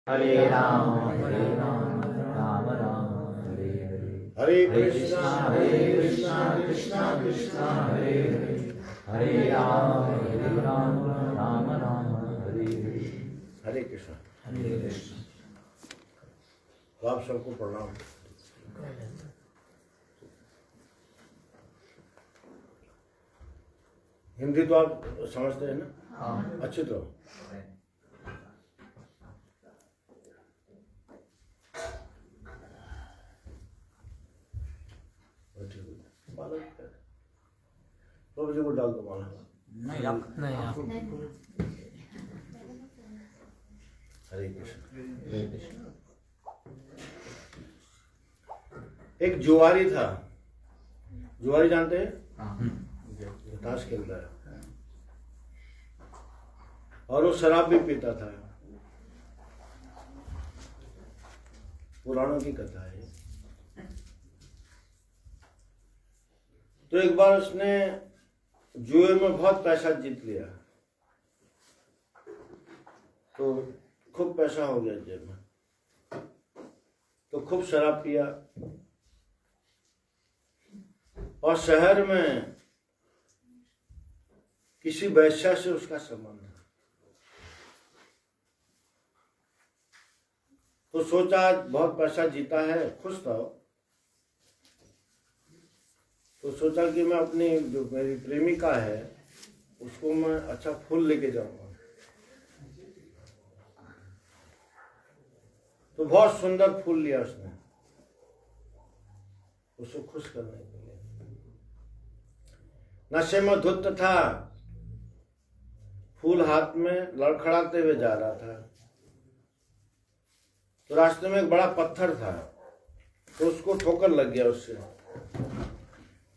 हरे राम राम राम हरे हरे। हरे कृष्णा कृष्णा कृष्णा हरे हरे। हरे राम राम राम हरे हरे। हरे कृष्णा। हरे कृष्ण। तो आप सबको प्रणाम। हिंदी तो आप समझते हैं ना? हाँ। अच्छी तो बाबू जी को डाल दो माला। नहीं आप हरे कृष्ण। हरे कृष्ण। एक जुआरी था। जुआरी जानते हैं? हाँ। ताश खेलता है और वो शराब भी पीता था। पुराणों की कथा है। तो एक बार उसने जुए में बहुत पैसा जीत लिया, तो खूब पैसा हो गया जेब में, तो खूब शराब पिया और शहर में किसी वैश्या से उसका संबंध है। तो सोचा आज बहुत पैसा जीता है, खुश था। तो सोचा कि मैं अपनी जो मेरी प्रेमिका है उसको मैं अच्छा फूल लेके जाऊंगा। तो बहुत सुंदर फूल लिया उसने उसको खुश करने के लिए। नशे में धुत था, फूल हाथ में लड़खड़ाते हुए जा रहा था। तो रास्ते में एक बड़ा पत्थर था, तो उसको ठोकर लग गया उससे,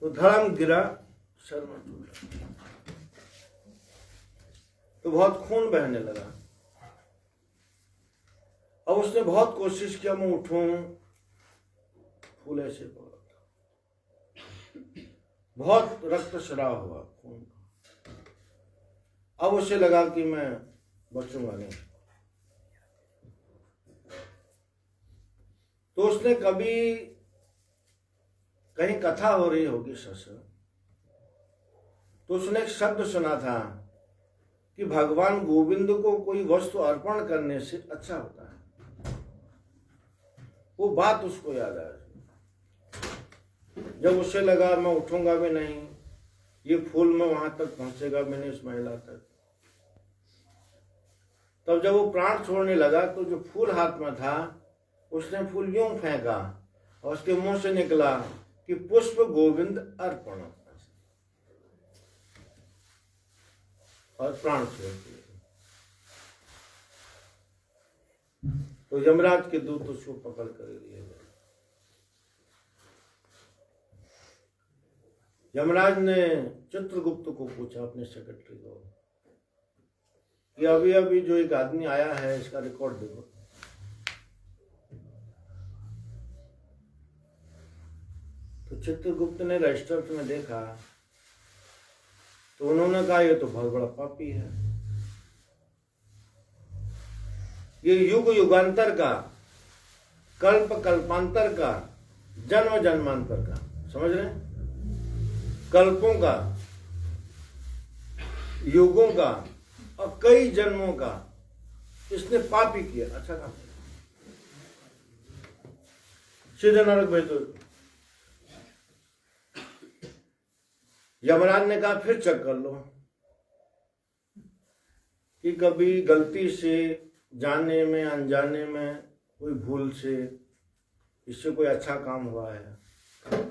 तो धड़म गिरा, सर में टूटा, तो बहुत खून बहने लगा। अब उसने बहुत कोशिश किया मैं उठूं, फूल ऐसे पड़ा, बहुत रक्तस्राव हुआ खून का। अब उसे लगा कि मैं बचूंगा नहीं। तो उसने कभी कहीं कथा हो रही होगी सत्संग, तो उसने एक शब्द सुना था कि भगवान गोविंद को कोई वस्तु अर्पण करने से अच्छा होता है। वो बात उसको याद आ गई। जब उसे लगा मैं उठूंगा भी नहीं, ये फूल में वहां तक पहुंचेगा भी नहीं, उस महिला तक, तब जब वो प्राण छोड़ने लगा तो जो फूल हाथ में था उसने फूल यूं फेंका और उसके मुंह से निकला कि पुष्प गोविंद अर्पण, और प्राण छोड़ दिए। तो यमराज के दूत उसको पकड़ कर लिए गए। यमराज ने चित्रगुप्त को पूछा, अपने सेक्रेटरी को, कि अभी अभी जो एक आदमी आया है इसका रिकॉर्ड देखो। तो चित्रगुप्त ने रजिस्टर में देखा, तो उन्होंने कहा ये तो बहुत बड़ा पापी है, ये युग युगांतर का, कल्प कल्पांतर का, जन्म जन्मांतर का, समझ रहे हैं, कल्पों का, युगों का और कई जन्मों का इसने पाप ही किया। अच्छा काम, सीधे नरक भेज दो। यमराज ने कहा फिर चेक कर लो कि कभी गलती से, जाने में अनजाने में, कोई भूल से इससे कोई अच्छा काम हुआ है।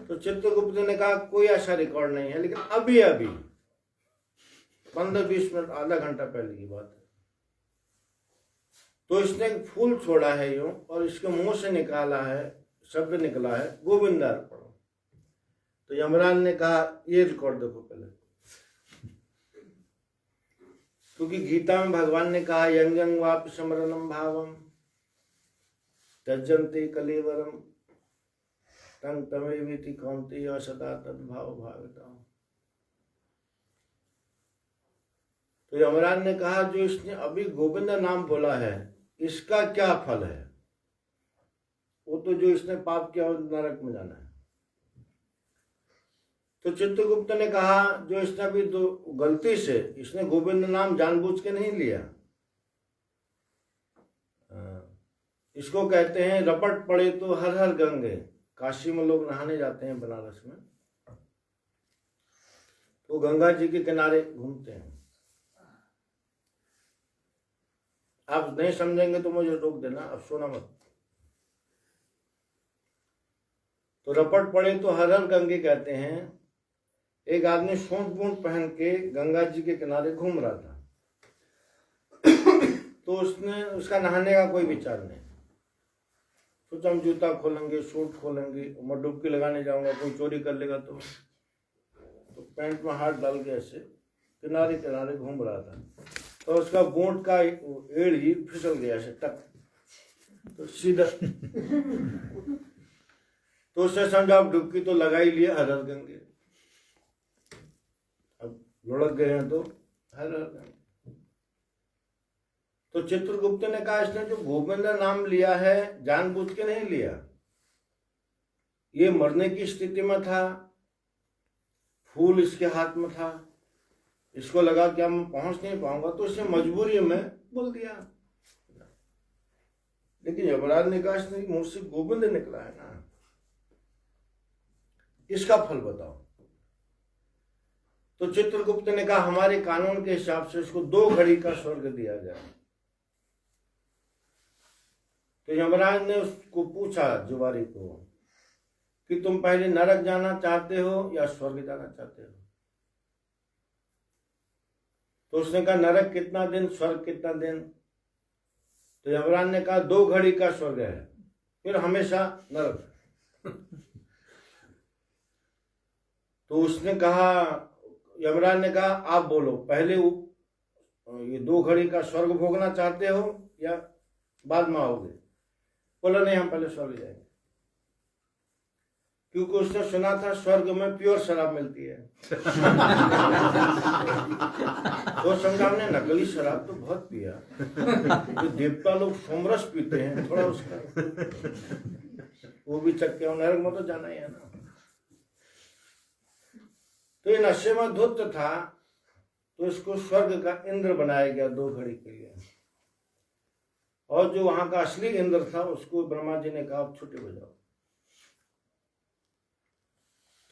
तो चित्रगुप्त ने कहा कोई ऐसा रिकॉर्ड नहीं है, लेकिन अभी अभी 15-20 मिनट, आधा घंटा पहले की बात है, तो इसने एक फूल छोड़ा है यूं, और इसके मुंह से निकाला है, शब्द निकला है गोविंद अर्पण। तो यमराज ने कहा ये रिकॉर्ड देखो पहले, क्योंकि गीता में भगवान ने कहा यंग यंग वाप समरणम भावम त्यजन्ते कलेवरम तंग तमेवीति कौन्तेय सदा तद्भाव भाविता। तो यमराज ने कहा जो इसने अभी गोविंद नाम बोला है इसका क्या फल है? वो तो जो इसने पाप किया वो नरक में जाना है। तो चित्रगुप्त ने कहा जो इसने अभी गलती से इसने गोविंद नाम जानबूझ के नहीं लिया, इसको कहते हैं रपट पड़े तो हर हर गंगे। काशी में लोग नहाने जाते हैं, बनारस में, तो गंगा जी के किनारे घूमते हैं। आप नहीं समझेंगे तो मुझे रोक देना, अब सोना मत। तो रपट पड़े तो हर हर गंगे कहते हैं। एक आदमी सूट बूट पहन के गंगा जी के किनारे घूम रहा था, तो उसका नहाने का कोई विचार नहीं। सोचा हम जूता खोलेंगे, सूट खोलेंगे, मैं डुबकी लगाने जाऊंगा, कोई चोरी कर लेगा तो पैंट में हाथ डाल के ऐसे किनारे किनारे घूम रहा था, तो उसका बूट का एड़ ही फिसल गया ऐसे टक, तो सीधा तो उसने समझा अब डुबकी तो लगा ही लिया, हर हर गंगे। अब लुढ़क गए हैं तो हर हर गंगे। तो चित्रगुप्त ने कहा इसने जो गोविंद नाम लिया है जानबूझ के नहीं लिया, ये मरने की स्थिति में था, फूल इसके हाथ में था, इसको लगा कि मैं पहुंच नहीं पाऊंगा, तो इसने मजबूरी में बोल दिया। लेकिन यमराज ने कहा इसने मुंह से गोविंद निकला है ना, इसका फल बताओ। तो चित्रगुप्त ने कहा हमारे कानून के हिसाब से इसको 2 घड़ी का स्वर्ग दिया जाए। तो यमराज ने उसको पूछा जुवारी को कि तुम पहले नरक जाना चाहते हो या स्वर्ग जाना चाहते हो? तो उसने कहा नरक कितना दिन, स्वर्ग कितना दिन? तो यमराज ने कहा 2 घड़ी का स्वर्ग है, फिर हमेशा नरक। तो उसने कहा, यमराज ने कहा आप बोलो पहले ये 2 घड़ी का स्वर्ग भोगना चाहते हो या बाद में आओगे? बोला नहीं, हम पहले स्वर्ग जाएंगे, क्योंकि उसने सुना था स्वर्ग में प्योर शराब मिलती है। तो समझा हमने नकली शराब तो बहुत पिया, तो देवता लोग सोमरस पीते हैं, थोड़ा उसका वो भी चक्के, नरक में तो जाना ही है ना। तो ये नशे में धुत था, तो इसको स्वर्ग का इंद्र बनाया गया 2 घड़ी के लिए। और जो वहां का असली इंद्र था उसको ब्रह्मा जी ने कहा छुट्टी बजाओ।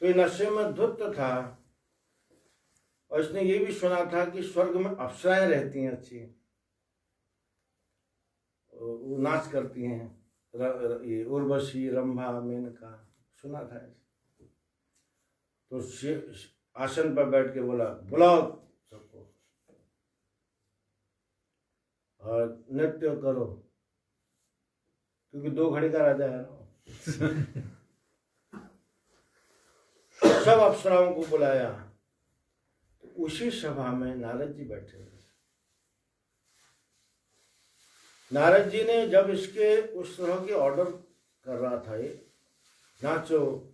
तो ये नशे में धुत था, और इसने ये भी सुना था कि स्वर्ग में अप्सराएं रहती हैं अच्छी, वो नाच करती हैं, ये उर्वशी, रंभा, मेनका, सुना था। तो आसन पर बैठ के बोला बुलाओ सबको और नृत्य करो, क्योंकि 2 घड़ी का राजा है ना। सब अप्सराओं को बुलाया। तो उसी सभा में नारद जी बैठे हुए। नारद जी ने जब इसके उस तरह के ऑर्डर कर रहा था, ये नाचो,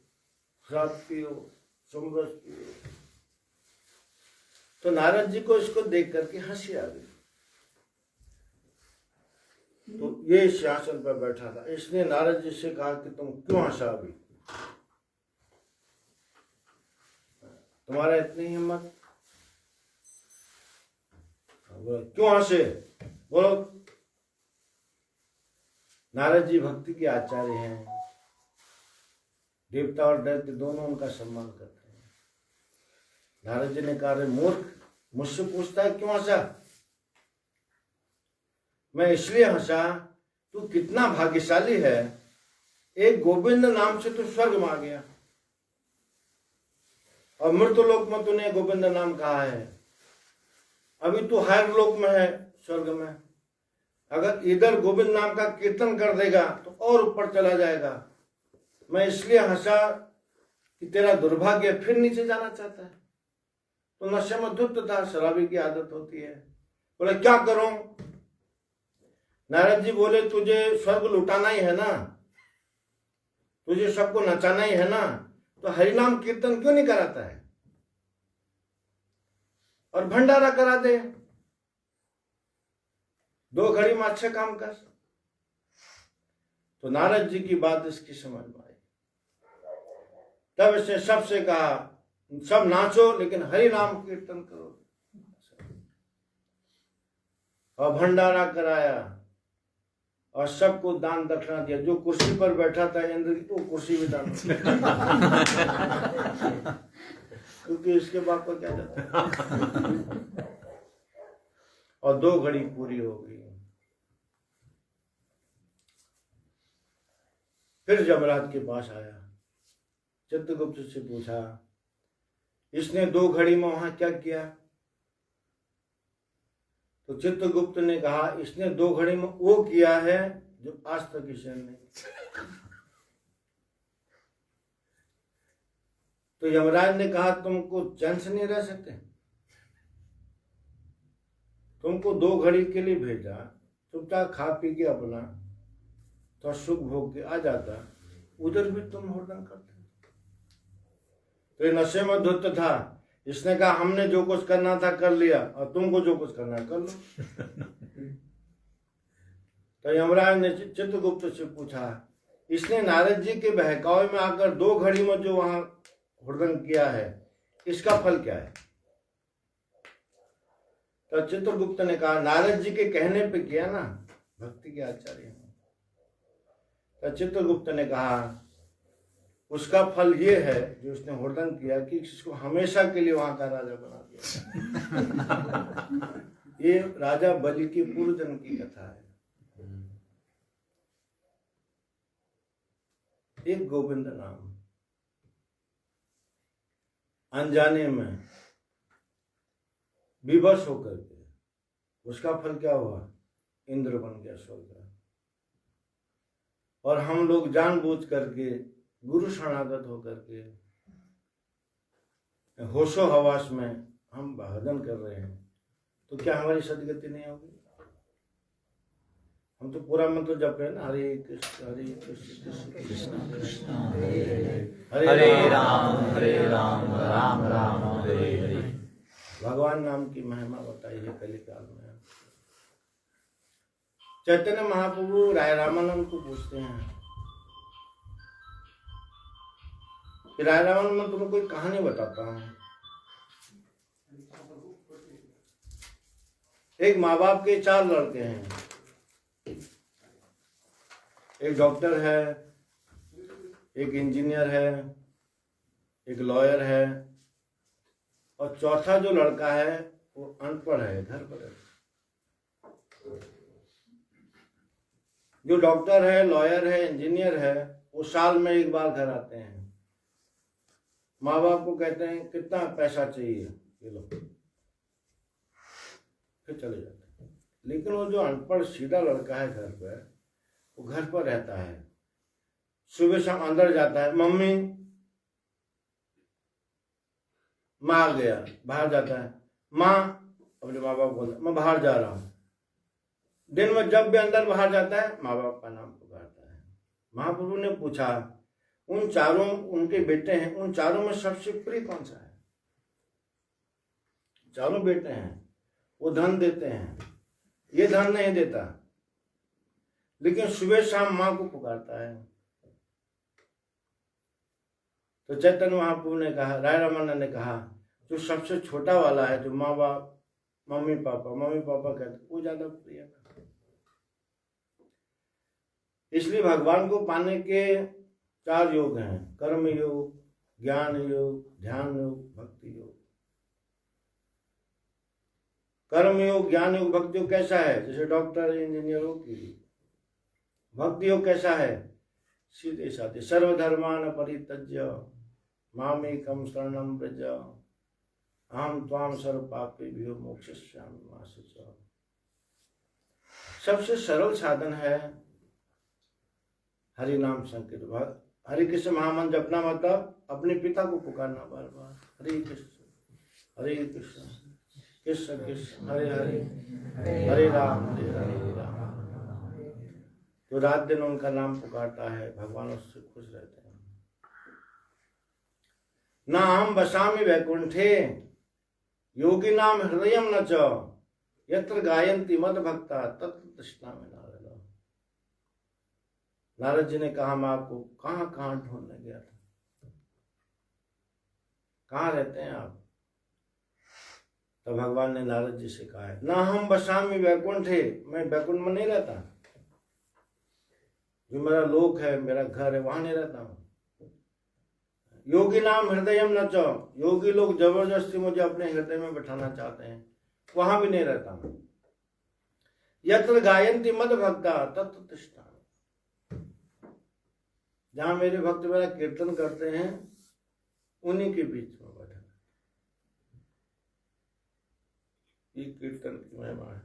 शराब पियो, सोमरस पियो, तो नारद जी को इसको देख करके हंसी आ गई। तो ये सिंहासन पर बैठा था, इसने नारद जी से कहा कि तुम क्यों हंसा अभी, तुम्हारा इतनी हिम्मत, क्यों हंसे, बोलो। नारद जी भक्ति के आचार्य हैं, देवता और दैत्य दोनों उनका सम्मान करते हैं। नारद जी ने कहा रे मूर्ख, मुझसे पूछता है क्यों हंसा? मैं इसलिए हंसा, तू कितना भाग्यशाली है, एक गोविंद नाम से तू स्वर्ग में आ गया, और मृत्युलोक में तूने गोविंद नाम कहा है, अभी तू हायर लोक में है स्वर्ग में, अगर इधर गोविंद नाम का कीर्तन कर देगा तो और ऊपर चला जाएगा। मैं इसलिए हंसा कि तेरा दुर्भाग्य फिर नीचे जाना चाहता है। तो नशे में धुत था, शराबी की आदत होती है। बोले क्या करूं? नारद जी बोले तुझे स्वर्ग लुटाना ही है ना, तुझे सबको नचाना ही है ना, तो हरिनाम कीर्तन क्यों नहीं कराता है और भंडारा करा दे। 2 घड़ी में अच्छे काम कर। तो नारद जी की बात इसकी समझ में आई। तब इसने सबसे कहा सब नाचो लेकिन हरि नाम कीर्तन करो, और भंडारा कराया और सबको दान दक्षिणा दिया। जो कुर्सी पर बैठा था इंद्र की, वो कुर्सी भी दान क्योंकि इसके बाप को क्या जाता। और 2 घड़ी पूरी हो गई। फिर जमराज के पास आया, चित्रगुप्त से पूछा इसने 2 घड़ी में वहां क्या किया। तो चित्रगुप्त ने कहा इसने 2 घड़ी में वो किया है जो आज तक किसी ने नहीं। तो यमराज ने कहा तुमको चैन से नहीं रह सकते, तुमको 2 घड़ी के लिए भेजा, चुपचाप खा पी के अपना तो सुख भोग के आ जाता, उधर भी तुम होटल करते। तो ये नशे में धुत था। इसने कहा हमने जो कुछ करना था कर लिया और तुमको जो कुछ करना है कर लो। तो यमराज ने चित्रगुप्त से पूछा इसने नारद जी के बहकावे में आकर 2 घड़ी में जो वहां हुड़दंग किया है, इसका फल क्या है। तो चित्रगुप्त ने कहा नारद जी के कहने पे किया ना, भक्ति के आचार्य हैं। तो चित्रगुप्त ने कहा उसका फल ये है जो उसने हुड़दंग किया कि इसको हमेशा के लिए वहां का राजा बना दिया। ये राजा बलि की पूर्व जन्म की कथा है। एक गोविंद नाम अनजाने में विवश होकर के, उसका फल क्या हुआ, इंद्र बन गया स्वर्ग। और हम लोग जानबूझ करके गुरु शरणागत होकर के होशो हवास में हम भजन कर रहे हैं, तो क्या हमारी सदगति नहीं होगी। हम तो पूरा मंत्र जप रहे हैं ना, हरे कृष्ण कृष्ण कृष्ण हरे राम राम राम हरे हरे। भगवान नाम की महिमा बताई है कलिकाल में। चैतन्य महाप्रभु राय रामानंद को पूछते हैं कि राय रामानंद मैं तुम्हें कोई कहानी बताता हूं। एक माँ बाप के 4 लड़के हैं, एक डॉक्टर है, एक इंजीनियर है, एक लॉयर है, और चौथा जो लड़का है वो अनपढ़ है, घर पर है। जो डॉक्टर है, लॉयर है, इंजीनियर है, वो साल में 1 बार घर आते हैं। माँ बाप को कहते हैं कितना पैसा चाहिए, ये लो, फिर चले जाते हैं। लेकिन वो जो अनपढ़ सीधा लड़का है घर पर, वो घर पर रहता है, सुबह शाम अंदर जाता है, मम्मी माँ आ गया, बाहर जाता है, माँ, अपने माँ बाप बोलता मैं बाहर जा रहा हूँ। दिन में जब भी अंदर बाहर जाता है माँ बाप का नाम पुकारता है। महाप्रभु ने पूछा उन चारों उनके बेटे हैं, उन चारों में सबसे प्रिय कौन सा है। चारों बेटे हैं, वो धन देते हैं, ये धन नहीं देता, लेकिन सुबह शाम माँ को पुकारता है। तो चैतन्य महाप्रभु ने कहा, राय रामानंद ने कहा जो सबसे छोटा वाला है, जो माँ बाप मम्मी पापा कहते, वो ज्यादा प्रिय है। इसलिए भगवान को पाने के 4 योग हैं, कर्म योग, ज्ञान योग, ध्यान योग, भक्ति योग। कर्म योग, ज्ञान योग, भक्ति योग कैसा है, जैसे डॉक्टर इंजीनियरों की। भक्ति योग कैसा है, सीधे साधे, सर्वधर्मान परित्यज्य मामेकं शरणं व्रज अहम त्वां सर्व पापेभ्यो मोक्षयिष्यामि मा शुचः। सबसे सरल साधन है हरि नाम संकीर्तन। हरि कृष्ण महामंत्र जपना मतलब अपने पिता को पुकारना बार बार, हरे कृष्ण कृष्ण कृष्ण हरे हरे, हरे राम राम। तो रात दिन उनका नाम पुकारता है, भगवान उससे खुश रहते हैं। ना हम बसामि वैकुंठे योगी नाम हृदयम न च यत्र गायन्ति मद भक्ता तत्र तृष्णामि नारद। नारद जी ने कहा, मैं आपको कहाँ कहाँ ढूंढने गया था, कहाँ रहते हैं आप? तो भगवान ने नारद जी से कहा है, ना हम बसामी वैकुंठे, मैं वैकुंठ में नहीं रहता, जो मेरा लोक है, मेरा घर है, वहां नहीं रहता हूं। योगी नाम हृदय न चो, योगी लोग जबरदस्ती मुझे अपने हृदय में बैठाना चाहते हैं, वहां भी नहीं रहता हूं। यत्र गायन्ति मद भक्ता तत्र तिष्ठामि, जहां मेरे भक्त मेरा कीर्तन करते हैं उन्हीं के बीच में बैठा। ये कीर्तन की महिमा है।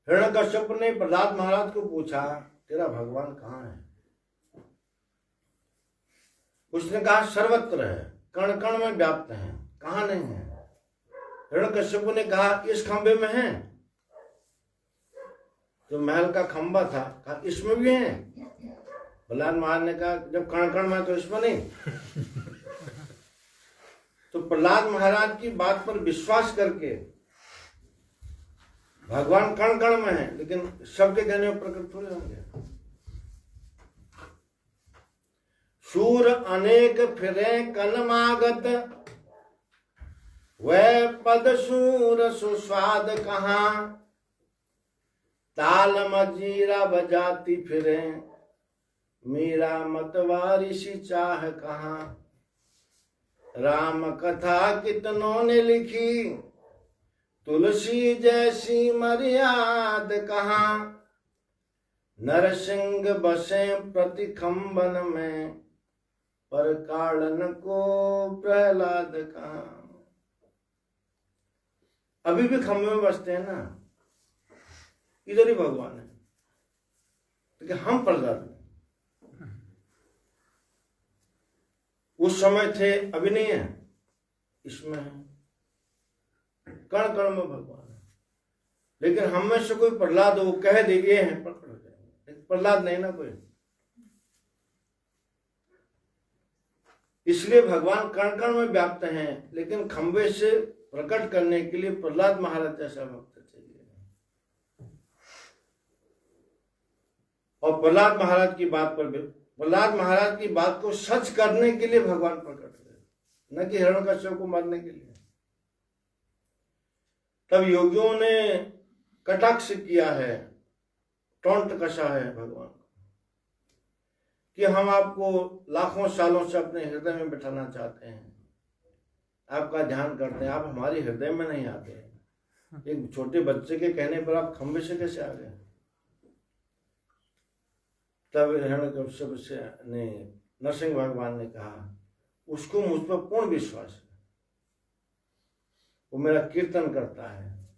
हिरण्यकश्यप ने प्रहलाद महाराज को पूछा, तेरा भगवान कहाँ है? उसने कहा, सर्वत्र है, कण कण में व्याप्त है, कहाँ नहीं है? हिरण्यकश्यप ने कहा, इस खंबे में है, जो महल का खंबा था, कहा इसमें भी है। प्रहलाद महाराज ने कहा, जब कण कण में तो इसमें नहीं। तो प्रहलाद महाराज की बात पर विश्वास करके, भगवान कण कण में है लेकिन सबके कहने में प्रकट थोड़े होंगे। सूर अनेक फिरे कनमागत, वह पद सूर सुस्वाद कहाँ, ताल मजीरा बजाती फिरे, मीरा मतवारी सी चाह कहाँ। राम कथा कितनों ने लिखी, तुलसी जैसी मर्याद कहाँ। नरसिंह बसे प्रतिखंबन में, पर कालन को प्रहलाद कहाँ। अभी भी खंबे में बसते हैं ना, इधर ही भगवान है, लेकिन हम प्रहलाद हैं। उस समय थे, अभी नहीं है, इसमें है, कण कण में भगवान है। लेकिन हम में से कोई प्रहलाद वो कह दे ये है, प्रकट हो जाएंगे, प्रहलाद नहीं ना कोई। इसलिए भगवान कण कण में व्याप्त हैं, लेकिन खंबे से प्रकट करने के लिए प्रहलाद महाराज जैसा भक्त चाहिए। और प्रहलाद महाराज की बात पर, प्रहलाद महाराज की बात को सच करने के लिए भगवान प्रकट हुए, न कि हिरण्यकश्यप को मारने के लिए। तब योगियों ने कटाक्ष किया है, टोंट कसा है भगवान को, कि हम आपको लाखों सालों से अपने हृदय में बिठाना चाहते हैं, आपका ध्यान करते हैं, आप हमारे हृदय में नहीं आते। एक छोटे बच्चे के कहने पर आप खंबे से कैसे आ गए? तब हिरण्यकश्यप से ने नरसिंह भगवान ने कहा, उसको मुझ पर पूर्ण विश्वास है, वो मेरा कीर्तन करता है,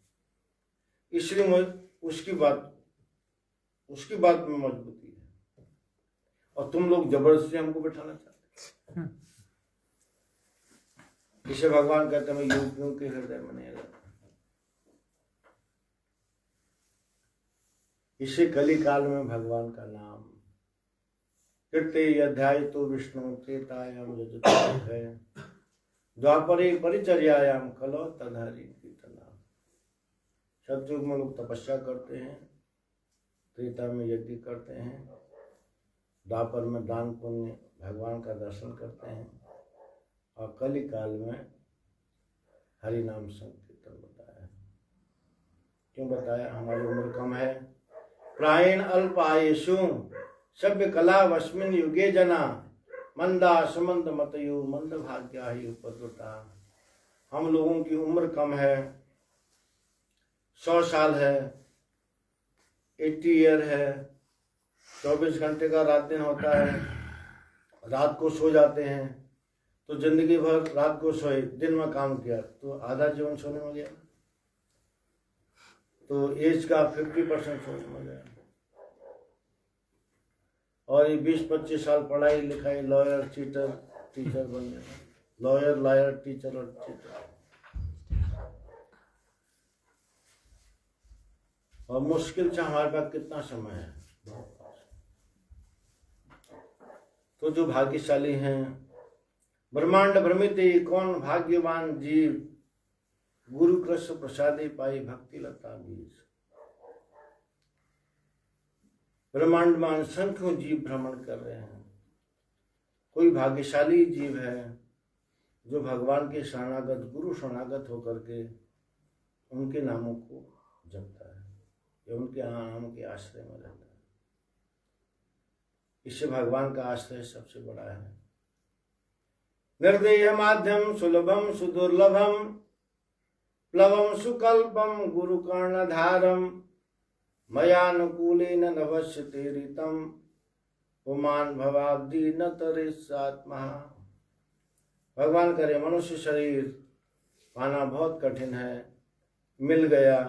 इसलिए मुझे उसकी बात में मजबूती है, और तुम लोग जबरदस्ती हमको बैठाना चाहते। इसे भगवान कहते हैं, मैं योगियों के हृदय में नहीं रहता। इसे कली काल में भगवान का नाम, तृतीय अध्याय तो विष्णु त्रेतायाम है, द्वापरे परिचर्यायाम कलो तदहरि कीर्तना। सतयुग में लोग तपस्या करते हैं, त्रेता में यज्ञ करते हैं, द्वापर में दान पुण्य भगवान का दर्शन करते हैं, और कली काल में हरि नाम संकीर्तन बताया। क्यों बताया? हमारी उम्र कम है। प्रायण अल्प आयुषु सभ्य कला वस्मिन युगे जना, मंदा सुमंद मतयु मंद भाग्या ही उपद्रुता। हम लोगों की उम्र कम है, 100 साल है, 80 ईयर है, 24 घंटे का रात दिन होता है, रात को सो जाते हैं, तो जिंदगी भर रात को सोए, दिन में काम किया, तो आधा जीवन सोने में गया, तो एज का 50% सोने में गया। और ये 20-25 साल पढ़ाई लिखाई, लॉयर चीटर टीचर बन गया, लॉयर लायर टीचर और चीटर। और मुश्किल से हमारे पास कितना समय है? तो जो भाग्यशाली हैं, ब्रह्मांड भ्रमित कौन भाग्यवान जीव, गुरु कृष्ण प्रसादे पाई भक्ति लता बीज। ब्रह्मांड में असंख्य जीव भ्रमण कर रहे हैं। कोई भाग्यशाली जीव है जो भगवान के शरणागत, गुरु शरणागत होकर के उनके नामों को जपता है या उनके नामों के आश्रय में रहता है। इससे भगवान का आश्रय सबसे बड़ा है। निर्देय माध्यम सुलभम सुदुर्लभम प्लवम सुकल्पम गुरु कर्णधारम मयानुकूलेन नभस्यते ऋतम पुमान भवाब्दी न तरेसात्मा। भगवान करे मनुष्य शरीर पाना बहुत कठिन है, मिल गया।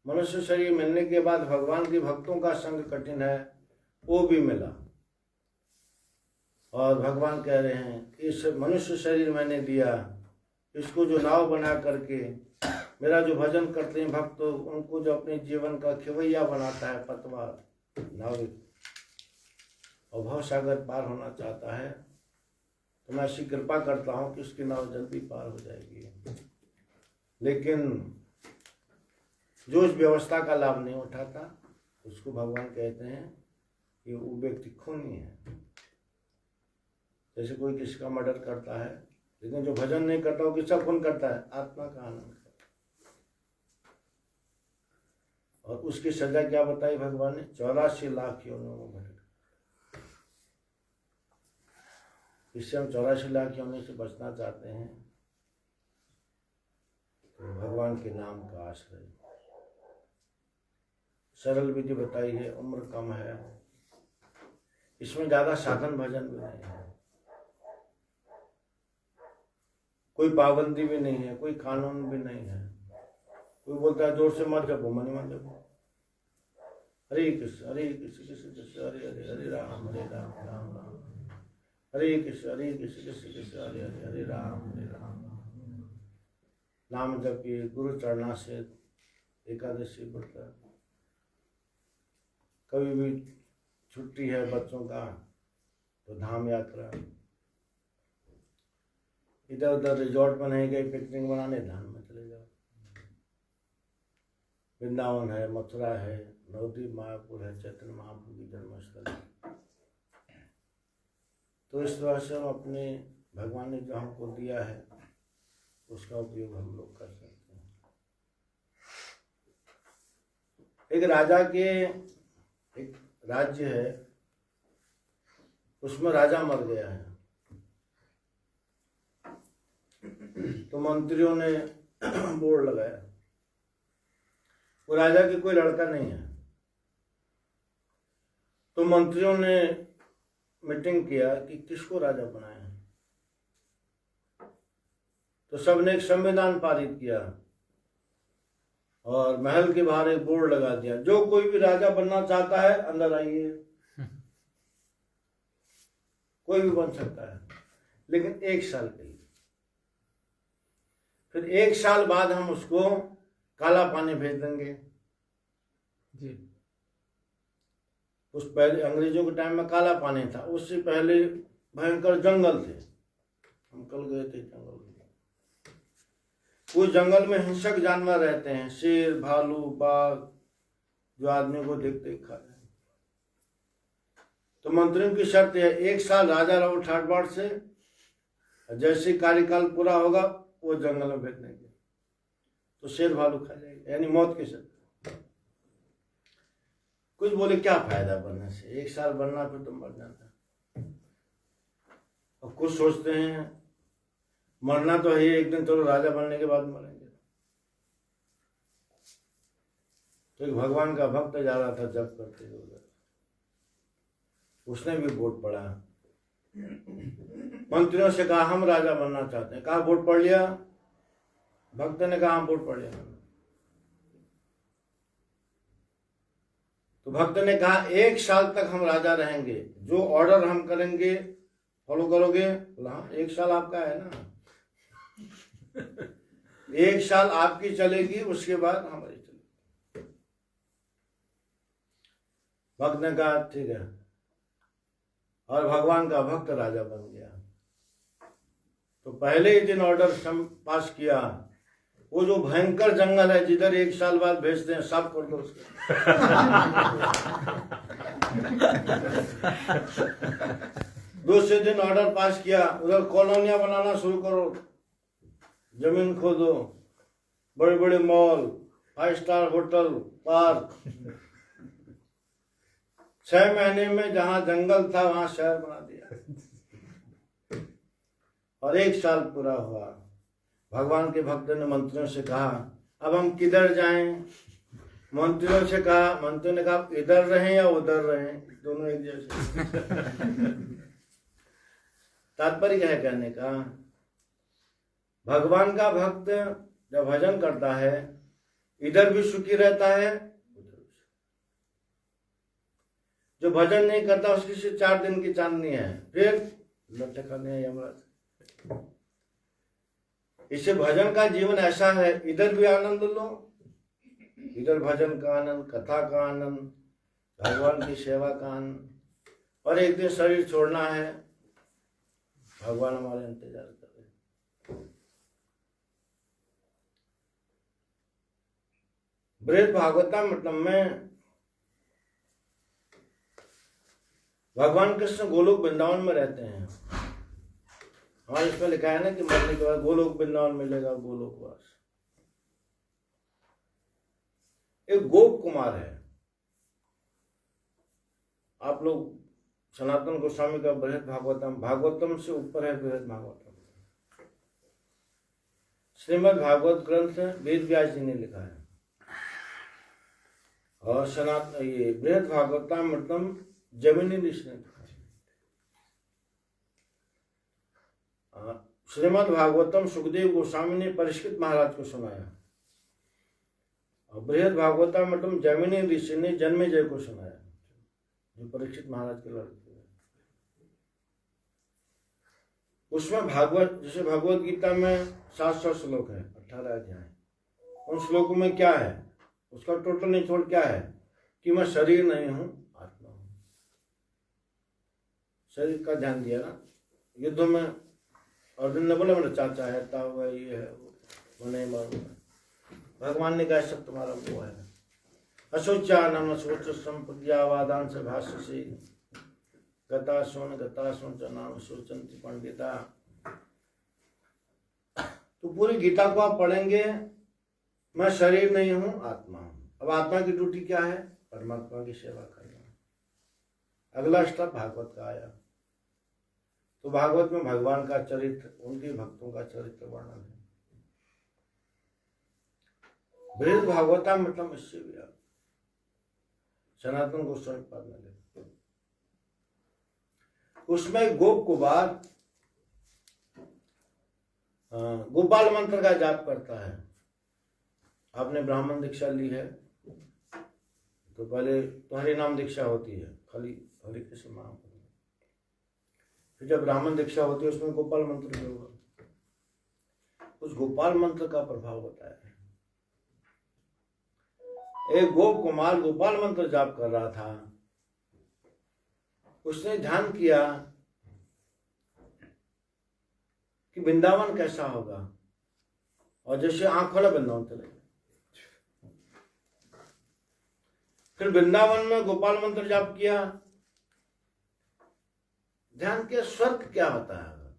मनुष्य शरीर मिलने के बाद भगवान के भक्तों का संग कठिन है, वो भी मिला। और भगवान कह रहे हैं इस मनुष्य शरीर मैंने दिया, इसको जो नाव बना करके मेरा जो भजन करते हैं भक्त, उनको जो अपने जीवन का खिवैया बनाता है, पतवार नाविक, और भव सागर पार होना चाहता है, तो मैं ऐसी कृपा करता हूँ कि उसकी नाव जल्दी पार हो जाएगी। लेकिन जो इस व्यवस्था का लाभ नहीं उठाता उसको भगवान कहते हैं कि वो व्यक्ति खूनी है। जैसे कोई किसी का मर्डर करता है, लेकिन जो भजन नहीं करता वो किसका खून करता है? आत्मा का आनंद करता है। और उसकी सजा क्या बताई भगवान ने? 84 लाख योनियों में भटक। इससे हम 84 लाख योनि से बचना चाहते हैं तो भगवान के नाम का आश्रय। सरल विधि बताई है, उम्र कम है, इसमें ज्यादा साधन भजन भी नहीं है, कोई पाबंदी भी नहीं है, कोई कानून भी नहीं है। कोई बोलता है जोर से मत जपो, मनी मत जपो, हरे कृष्ण कृष्ण कृष्ण हरे हरे, हरे राम राम राम हरे कृष्ण कृष्ण कृष्ण हरे हरे, हरे राम राम। नाम जपिए, गुरु चरणा से एकादशी व्रत। कभी भी छुट्टी है बच्चों का तो धाम यात्रा, इधर उधर रिजॉर्ट में नहीं गए पिकनिक बनाने, धाम में चले जाओ। वृंदावन है, मथुरा है, नवद्वीप मायापुर है, चैतन्य महाप्रभु की जन्मस्थल है। तो इस तरह से हम अपने भगवान ने जो हमको दिया है उसका उपयोग हम लोग कर सकते हैं। एक राजा के एक राज्य है, उसमें राजा मर गया है, तो मंत्रियों ने बोर्ड लगाया। वो राजा की कोई लड़का नहीं है, तो मंत्रियों ने मीटिंग किया कि किसको राजा बनाए। तो सबने एक संविधान पारित किया और महल के बाहर एक बोर्ड लगा दिया, जो कोई भी राजा बनना चाहता है अंदर आइए। कोई भी बन सकता है, लेकिन 1 साल के लिए। फिर 1 साल बाद हम उसको काला पानी भेज देंगे जी। उस पहले अंग्रेजों के टाइम में काला पानी था, उससे पहले भयंकर जंगल थे। हम कल गए थे जंगल में, उस जंगल में हिंसक जानवर रहते हैं, शेर, भालू, बाघ, जो आदमी को देखते ही खा जाए। तो मंत्रियों की शर्त है 1 साल राजा रहो ठाट-बाट से, जैसे कार्यकाल पूरा होगा वो जंगल में भेज देंगे, तो शेर भालू खा जाएगा, यानी मौत के साथ। कुछ बोले क्या फायदा बनने से, 1 साल बनना फिर तो मर जाता। और कुछ सोचते हैं मरना तो है एक दिन, चलो राजा बनने के बाद मरेंगे। तो एक भगवान का भक्त जा रहा था जप करते हुए, उसने भी वोट पढ़ा। मंत्रियों से कहा हम राजा बनना चाहते हैं, कहा वोट पढ़ लिया? भक्त ने कहा हम वोट पढ़ लिया। तो भक्त ने कहा 1 साल तक हम राजा रहेंगे, जो ऑर्डर हम करेंगे फॉलो करोगे? बोला हाँ, 1 साल आपका है ना। 1 साल आपकी चलेगी, उसके बाद हमारी चलेगी। भक्त ने कहा ठीक है, और भगवान का भक्त राजा बन गया। तो पहले ही दिन ऑर्डर पास किया वो जो भयंकर जंगल है जिधर 1 साल बाद भेजते हैं, साफ कर दो उसको। दूसरे दिन ऑर्डर पास किया, उधर कॉलोनियां बनाना शुरू करो, जमीन खोदो, बड़े बड़े मॉल, 5 स्टार होटल, पार्क। 6 महीने में जहां जंगल था वहां शहर बना दिया। और 1 साल पूरा हुआ। भगवान के भक्त ने मंत्रियों से कहा, अब हम किधर जाएं? मंत्रियों से कहा, मंत्रियों ने कहा इधर रहें या उधर रहें, दोनों एक जैसे। तात्पर्य क्या है कहने का? भगवान का भक्त जब भजन करता है, इधर भी सुखी रहता है, उधर भी। जो भजन नहीं करता उसकी सिर्फ 4 दिन की चांदनी है, फिर लटकने है यमराज। इसे भजन का जीवन ऐसा है, इधर भी आनंद लो, इधर भजन का आनंद, कथा का आनंद, भगवान की सेवा का आनंद, और एक दिन शरीर छोड़ना है, भगवान हमारे इंतजार कर रहे। बृहद भागवतम मतलब में भगवान कृष्ण गोलोक वृंदावन में रहते हैं। हमारे इसमें लिखा है ना कि मरने के बाद गोलोक वृंदावन मिलेगा, गोलोकवास। एक गोप कुमार है। आप लोग सनातन गोस्वामी का बृहद भागवतम, भागवतम से ऊपर है बृहद भागवतम। श्रीमद् भागवत ग्रंथ वेद व्यास जी ने लिखा है, और सनातन ये बृहद भागवतम मतलब जैमिनी ऋषि ने लिखा है। श्रीमद् भागवतम सुखदेव गोस्वामी ने परीक्षित महाराज को सुनाया, और बृहद भागवतम मतलब जैमिनी ऋषि ने जन्मेजय को सुनाया, जो परीक्षित महाराज के लड़के। उसमें भागवत, जैसे भगवत गीता में 700 श्लोक है, 18 अध्याय। उन श्लोकों में क्या है, उसका टोटल निचोड़ क्या है कि मैं शरीर नहीं हूं, आत्मा हूं। शरीर का ध्यान दिया ना युद्ध में। अर्जुन ने बोला मेरा चाचा है, ताऊ है, ये है, वो नहीं मारूंगा। भगवान ने कहा सब तुम्हारा वो है। अशोचानम अशोच संप्रज्ञावादान से भाष्य से गता सोन च नाम शोचंति पंडिता। तो पूरी गीता को आप पढ़ेंगे, मैं शरीर नहीं हूं, आत्मा हूं। अब आत्मा की ड्यूटी क्या है? परमात्मा की सेवा करना। अगला स्टेप भागवत का आया। तो भागवत में भगवान का चरित्र, उनके भक्तों का चरित्र वर्णन है। बृहद भागवता मतलब इससे भी आप सनातन गोस्वामी पद में लेते। उसमें गोप कुमार गोपाल मंत्र का जाप करता है। आपने ब्राह्मण दीक्षा ली है तो पहले तो हरि नाम दीक्षा होती है, खाली हरि कृष्ण नाम। फिर जब ब्राह्मण दीक्षा होती है उसमें गोपाल मंत्र भी होगा। उस गोपाल मंत्र का प्रभाव होता है। एक गोप कुमार गोपाल मंत्र जाप कर रहा था। उसने ध्यान किया कि वृंदावन कैसा होगा, और जैसे आंख खोला वृंदावन चले गए। फिर वृंदावन में गोपाल मंत्र जाप किया, ध्यान किया स्वर्ग क्या होता है,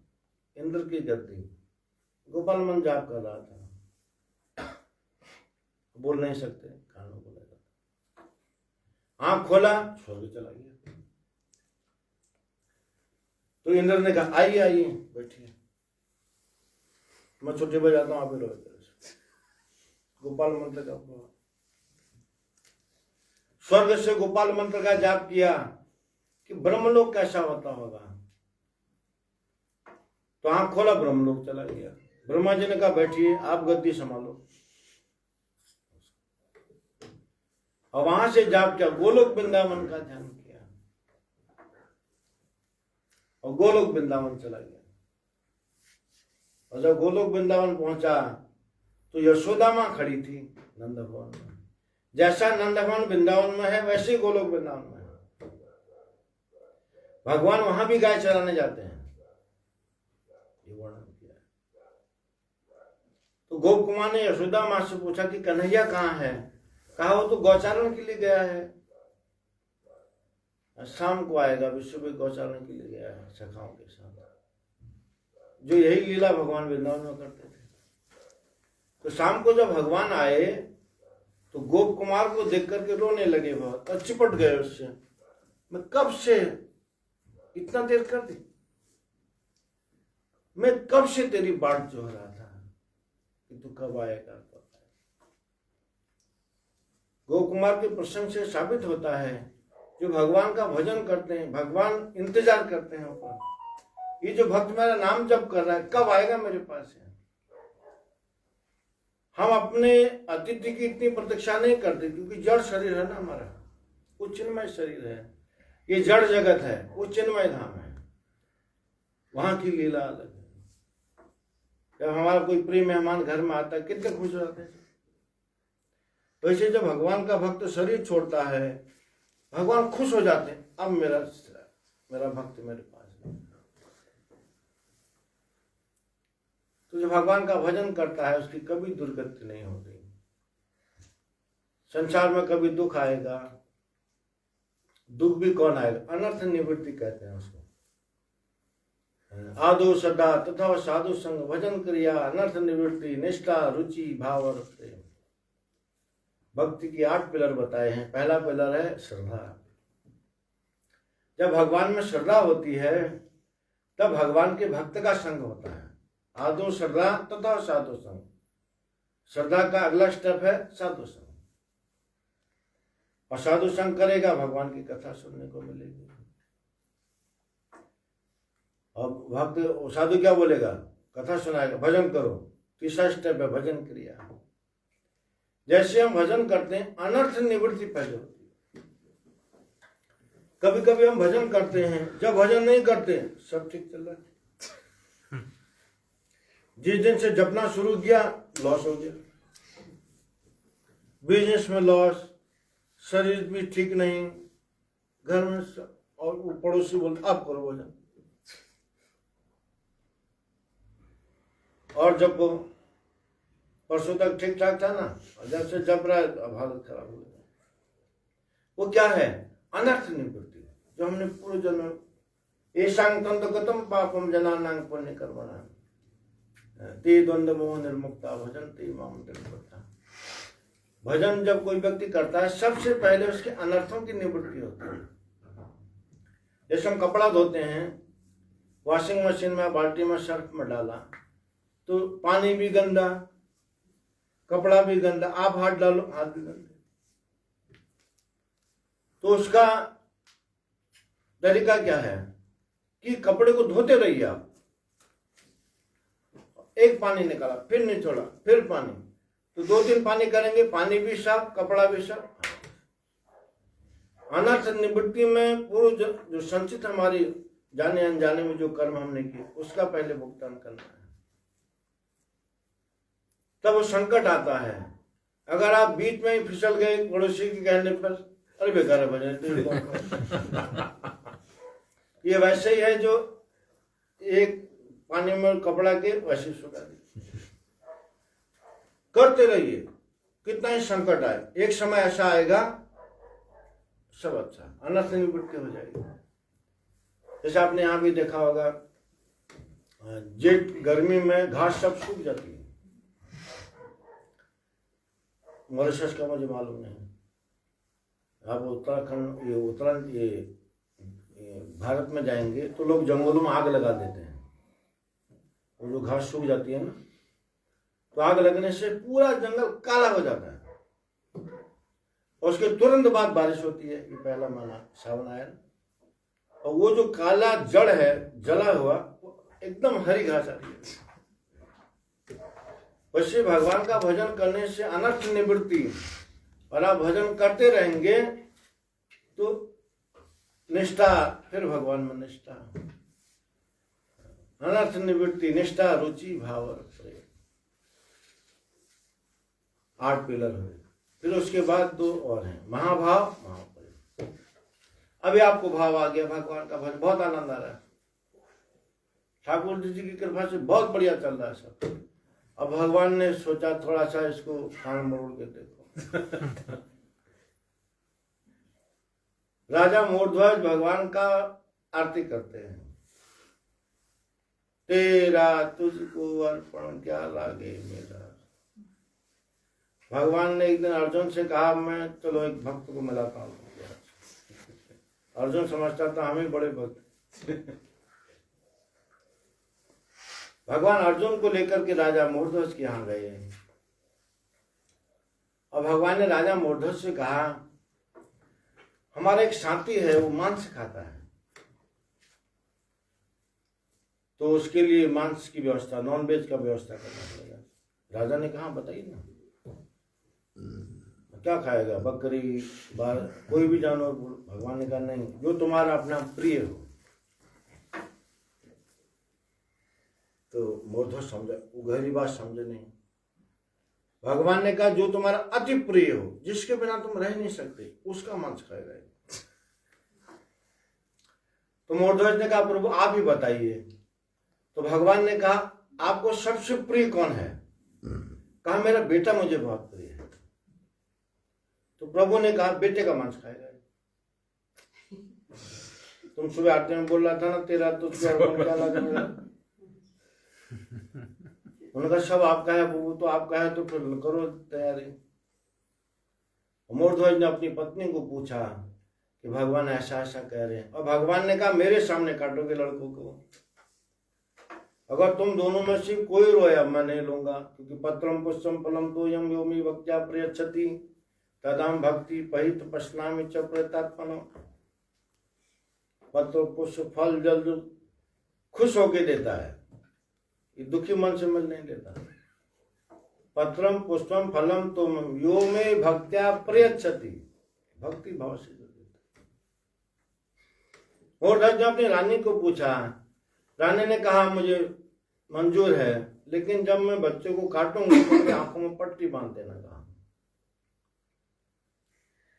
इंद्र की गद्दी। गोपाल मंत्र जाप कर रहा था, बोल नहीं सकते, कान में बोलेगा। आंख खोला, स्वर्ग चला गया। तो इंद्र ने कहा आइए आइए बैठिए, मैं छुट्टी बजाता हूं, आप ही रहो। गोपाल मंत्र का स्वर्ग से गोपाल मंत्र का जाप किया कि ब्रह्मलोक कैसा होता होगा। तो आंख खोला, ब्रह्मलोक चला गया। ब्रह्मा जी ने कहा बैठिए, आप गद्दी संभालो। और वहां से जाप किया, गोलोक वृंदावन का ध्यान किया, और गोलोक वृंदावन चला गया। और जब गोलोक वृंदावन पहुंचा तो यशोदा मां खड़ी थी नंद भवन में। जैसा नंद भवन वृंदावन में है वैसे ही गोलोक वृंदावन में है। भगवान वहां भी गाय चराने जाते हैं, ये वर्णन किया है। तो गोप कुमार ने यशोदा माँ से पूछा कि कन्हैया कहाँ है? कहा वो तो गौचारण के लिए गया है, शाम को आएगा, विश्व में गौचारण के लिए गया है सखाओं के साथ। जो यही लीला भगवान वृंदावन में करते थे। तो शाम को जब भगवान आए तो गोप कुमार को देख करके रोने लगे बहुत और चिपट गए उससे। मैं कब से इतना देर कर दी, मैं कब से तेरी बाट जो रहा था कि तू कब आएगा। गोप कुमार के प्रसंग से साबित होता है जो भगवान का भजन करते हैं, भगवान इंतजार करते हैं ऊपर। ये जो भक्त मेरा नाम जप कर रहा है, कब आएगा मेरे पास है। हम अपने अतिथि की इतनी प्रतीक्षा नहीं करते, क्योंकि जड़ शरीर है ना हमारा, वो चिन्मय शरीर है। ये जड़ जगत है, वो चिन्मय धाम है, वहां की लीला अलग है। जब हमारा कोई प्रिय मेहमान घर में आता है, कितने खुश हो जाते हैं। वैसे जब भगवान का भक्त शरीर छोड़ता है, भगवान खुश हो जाते हैं, अब मेरा भक्त मेरे पास है। तो जो भगवान का भजन करता है उसकी कभी दुर्गति नहीं होती। संसार में कभी दुख आएगा, दुख भी कौन आएगा, अनर्थ निवृत्ति कहते हैं उसको। आदो सदा तथा साधु संग भजन क्रिया अनर्थ निवृत्ति निष्ठा रुचि भाव और प्रेम। भक्ति की 8 पिलर बताए हैं। पहला पिलर है श्रद्धा। जब भगवान में श्रद्धा होती है तब भगवान के भक्त का संग होता है। आदो श्रद्धा तथा साधु संग। श्रद्धा का अगला स्टेप है साधु संग। और साधु संग करेगा, भगवान की कथा सुनने को मिलेगी। और भक्त साधु क्या बोलेगा, कथा सुनाएगा, भजन करो। तीसरा स्टेप है भजन क्रिया। जैसे हम भजन करते हैं, अनर्थ निवृत्ति पहले होती है। कभी कभी हम भजन करते हैं, जब भजन नहीं करते सब ठीक चल रहा है। जिस दिन से जपना शुरू किया लॉस हो गया, बिजनेस में लॉस, शरीर भी ठीक नहीं, घर में और पड़ोसी बोलते अब करो भजन। और जब परसों तक ठीक ठाक था ना, और जब से जप रहा है तो अब हालत खराब हो गई। वो क्या है, अनर्थ निवृत्ति। जो हमने पूर्व जन्म ऐशांग तंतगतम पापम जनानांग पुण्य कर्मणा ते द्वंद्व मोह निर्मुक्ता भजन ते माम निर्मुक्ता। भजन जब कोई व्यक्ति करता है, सबसे पहले उसके अनर्थों की निवृत्ति होती है। जैसे हम कपड़ा धोते हैं, वॉशिंग मशीन में बाल्टी में सर्फ में डाला तो पानी भी गंदा, कपड़ा भी गंदा, आप हाथ डालो हाथ भी गंदे। तो उसका तरीका क्या है कि कपड़े को धोते रहिए आप। एक पानी निकाला, फिर निचोड़ा, फिर पानी, तो 2-3 पानी करेंगे, पानी भी साफ, कपड़ा भी साफ। अनर्थ निवृत्ति में पूर्व जो संचित हमारी जाने अनजाने में जो कर्म हमने किए, उसका पहले भुगतान करना है। तब वो संकट आता है। अगर आप बीच में ही फिसल गए पड़ोसी के कहने पर, अरे बेकार है भजन, ये वैसे ही है जो एक पानी में कपड़ा के वैसे सुखा दी। करते रहिए, कितना ही संकट आए, एक समय ऐसा आएगा सब अच्छा, अनर्थ निवृत्ति हो जाएगी। जैसे आपने यहाँ भी देखा होगा, जेठ गर्मी में घास सब सूख जाती है। मॉरिशस का मुझे मालूम नहीं, आप उत्तराखंड ये भारत में जाएंगे तो लोग जंगलों में आग लगा देते हैं। वो जो घास सूख जाती है ना, तो आग लगने से पूरा जंगल काला हो जाता है। और उसके तुरंत बाद बारिश होती है। ये पहला महीना सावन आया ना, और वो जो काला जड़ है जला हुआ, वो एकदम हरी घास आती है। वैसे भगवान का भजन करने से अनर्थ निवृत्ति, और आप भजन करते रहेंगे तो निष्ठा, फिर भगवान में निष्ठा, अनर्थ निवृत्ति, निष्ठा, रुचि, भाव और प्रेम। 8 पिलर हुए। फिर उसके बाद 2 और हैं, महाभाव, महाप्रेम। अभी आपको भाव आ गया, भगवान का भजन बहुत आनंद आ रहा है, ठाकुर जी की कृपा से बहुत बढ़िया चल रहा है सब। अब भगवान ने सोचा थोड़ा सा इसको कान मरोड़ के देखो। राजा मूर्ध्वज भगवान का आरती करते हैं। तेरा तुझको अर्पण क्या लागे मेरा। भगवान ने एक दिन अर्जुन से कहा, मैं चलो एक भक्त को मिलाता हूँ। अर्जुन समझता था हम ही बड़े भक्त। भगवान अर्जुन को लेकर के राजा मूर्धज के यहाँ गए और भगवान ने राजा मूर्धज से कहा, हमारा एक साथी है वो मांस खाता है, तो उसके लिए मांस की व्यवस्था, नॉन वेज का व्यवस्था करना पड़ेगा। राजा ने कहा बताइए ना क्या खाएगा, बकरी कोई भी जानवर। भगवान ने कहा नहीं, जो तुम्हारा अपना प्रिय हो। तो मूर्धज समझा, वो गहरी बात समझे नहीं। भगवान ने कहा जो तुम्हारा अति प्रिय हो, जिसके बिना तुम रह नहीं सकते, उसका मांस खाएगा। तो मूर्धज ने कहा प्रभु आप ही बताइए। तो भगवान ने कहा आपको सबसे प्रिय कौन है। कहा मेरा बेटा मुझे बहुत प्रिय है। तो प्रभु ने कहा बेटे का मांस खाएगा। तुम सुबह आरती में बोल रहा था ना, तेरा तुझको अर्पण क्या लागे मेरा। उन्होंने कहा सब आपका है प्रभु, तो आपका है तो फिर करो तैयारी। मूर्धज ने अपनी पत्नी को पूछा कि भगवान ऐसा ऐसा कह रहे हैं, और भगवान ने कहा मेरे सामने काटोगे लड़कों को। अगर तुम दोनों में से कोई रोया मैं नहीं लूंगा, क्योंकि पत्रम पुष्पम फलम तो यम योमी भक्त्या प्रयच्छति तदाम भक्ति पहित पश्नामि च प्रतात्मनो। पत्र पुष्प फल जल जो खुश होके देता है, ये दुखी मन से मिल नहीं देता। पत्रम पुष्पम फलम तो यो में भक्त्या प्रयच्छति, भक्ति भाव से जो देता। और जब अपनी रानी को पूछा, रानी ने कहा मुझे मंजूर है, लेकिन जब मैं बच्चे को काटूंगी तो मेरी आंखों में पट्टी बांध देना कहा।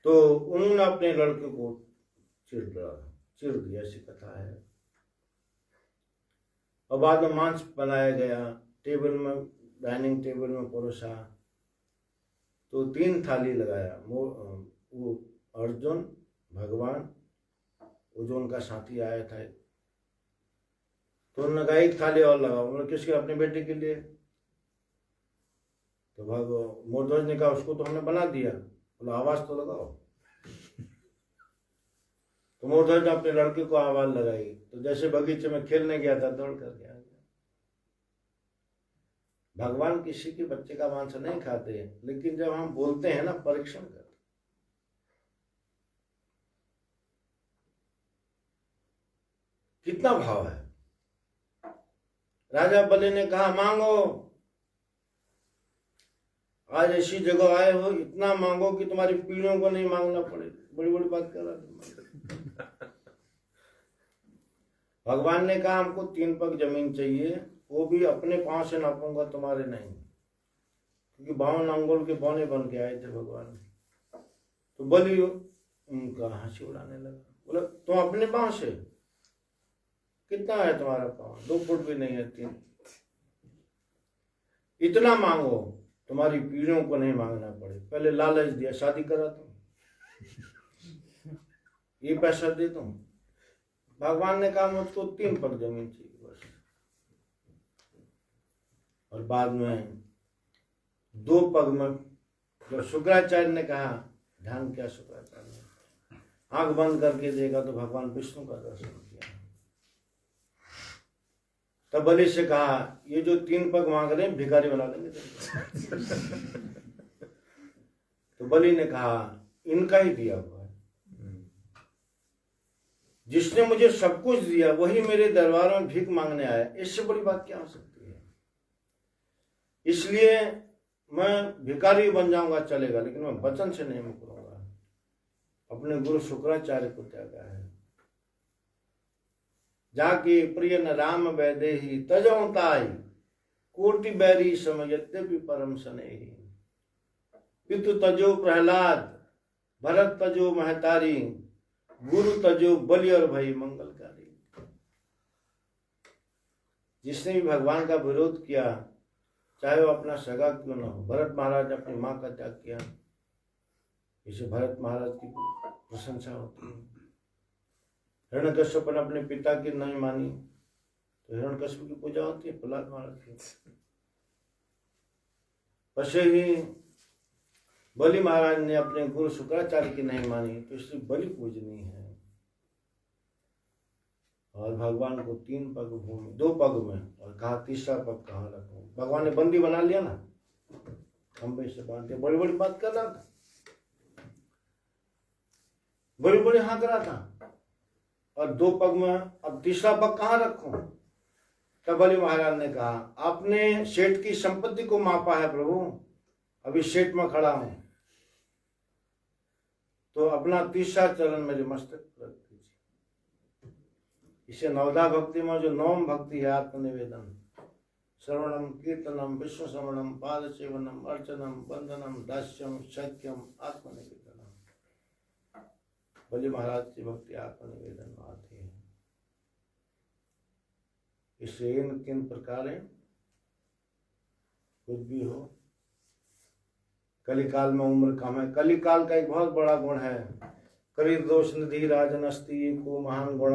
तो उन्होंने अपने लड़के को चिर दिया, ऐसी कथा है। और बाद में मांस बनाया गया, टेबल में, डाइनिंग टेबल में परोसा। तो 3 थाली लगाया, वो अर्जुन, भगवान, वो जो उनका साथी आया था, तो उन्होंने कहा एक थाली और लगाओ। उन्होंने किसके, अपने बेटे के लिए। तो मूर्धज ने कहा उसको तो हमने बना दिया, बोला आवाज तो लगाओ। तो मूर्धज ने अपने लड़के को आवाज लगाई, तो जैसे बगीचे में खेलने गया था दौड़ कर गया। भगवान किसी के बच्चे का मांस नहीं खाते, लेकिन जब हम बोलते हैं ना, परीक्षण करते। कितना भाव है। राजा बलि ने कहा मांगो, आज ऐसी जगह आए हो, इतना मांगो कि तुम्हारी पीढ़ियों को नहीं मांगना पड़े। बड़ी बड़ी बात कर रहा। भगवान ने कहा हमको 3 पग जमीन चाहिए, वो भी अपने पांव से नापूंगा, तुम्हारे नहीं, क्योंकि 52 अंगुल के बौने बन के आए थे भगवान। तो बलि उनका हंसी उड़ाने लगा, बोला तुम अपने पांव से, कितना है तुम्हारा पांव, 2 फुट भी नहीं है, 3। इतना मांगो तुम्हारी पीढ़ियों को नहीं मांगना पड़े। पहले लालच दिया, शादी करा तुम, ये पैसा दे तुम। भगवान ने कहा मुझको 3 पग जमीन चाहिए बस। और बाद में 2 पग में जब शुक्राचार्य ने कहा, ध्यान किया शुक्राचार्य ने, आंख बंद करके देखा तो भगवान विष्णु का दर्शन किया। तब बलि से कहा ये जो 3 पग मांग रहे हैं भिखारी बना देंगे। तो बलि ने कहा इनका ही दिया हुआ है, जिसने मुझे सब कुछ दिया वही मेरे दरबार में भीख मांगने आया, इससे बड़ी बात क्या हो सकती है। इसलिए मैं भिखारी बन जाऊंगा चलेगा, लेकिन मैं वचन से नहीं मुकरूंगा। अपने गुरु शुक्राचार्य को त्यागा है। जाके प्रिय न राम वैदेही तजौ ताई, कोटि बैरी सम यद्यपि परम स्नेही। पितु तजो प्रहलाद, भरत तजो महतारी, गुरु तजो बलि और भई मंगलकारी। जिसने भी भगवान का विरोध किया चाहे वो अपना सगा क्यों ना हो। भरत महाराज ने अपनी माँ का त्याग किया, इसे भरत महाराज की प्रशंसा होती है। हिरण्यकश्यप ने अपने पिता की नहीं मानी तो हिरण्यकश्यप की पूजा होती है प्रहलाद महाराज की। वैसे ही बलि महाराज ने अपने गुरु शुक्राचार्य की नहीं मानी तो इसलिए बलि पूजनीय है। और भगवान को 3 पग भूमि 2 पग में, और कहा तीसरा पग कहाँ रखूं। भगवान ने बंदी बना लिया ना, खंबे से बांध के बड़ी बड़ी बात कर रहा था, बड़ी बड़ी हाँक रहा था, और 2 पग में अब तीसरा पग कहाँ रखूं। तब बलि महाराज ने कहा आपने सेठ की संपत्ति को मापा है प्रभु, अभी सेठ में खड़ा हूं, तो अपना तीसरा चरण मेरे मस्तक पर रख दीजिए। इसे नवदा भक्ति में जो नवम भक्ति है, आत्मनिवेदन, श्रवणम कीर्तनम विष्णु श्रवणम पाद सेवनम अर्चनम वंदनम दास्यम सत्यम आत्मनिवेदनम। बलि महाराज की भक्ति आत्मनिवेदन में आती है। इससे इन किन प्रकार है, कुछ भी हो, कलिकाल में उम्र कम है। कलिकाल का एक बहुत बड़ा गुण है, करीब दोष निधि राजन अस्ति को महान गुण,